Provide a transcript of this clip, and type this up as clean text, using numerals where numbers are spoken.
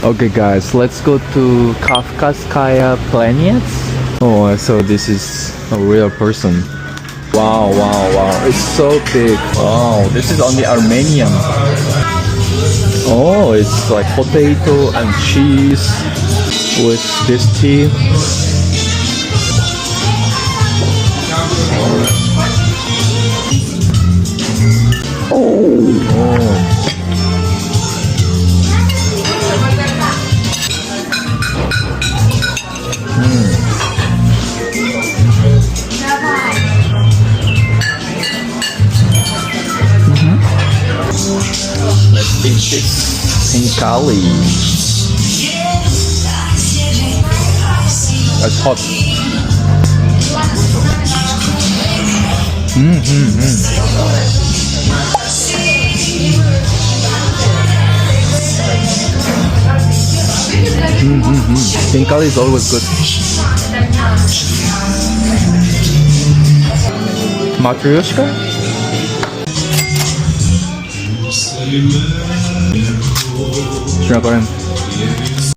Okay guys, let's go to Kafkaskaya Planets. Oh, so this is a real person. Wow, wow, wow, it's so big. Wow, this is only Armenian. Oh, it's like potato and cheese with this tea. Oh. Let's eat this in Kali. It's hot. In Kali is always good. Matryoshka? Şuna koyayım.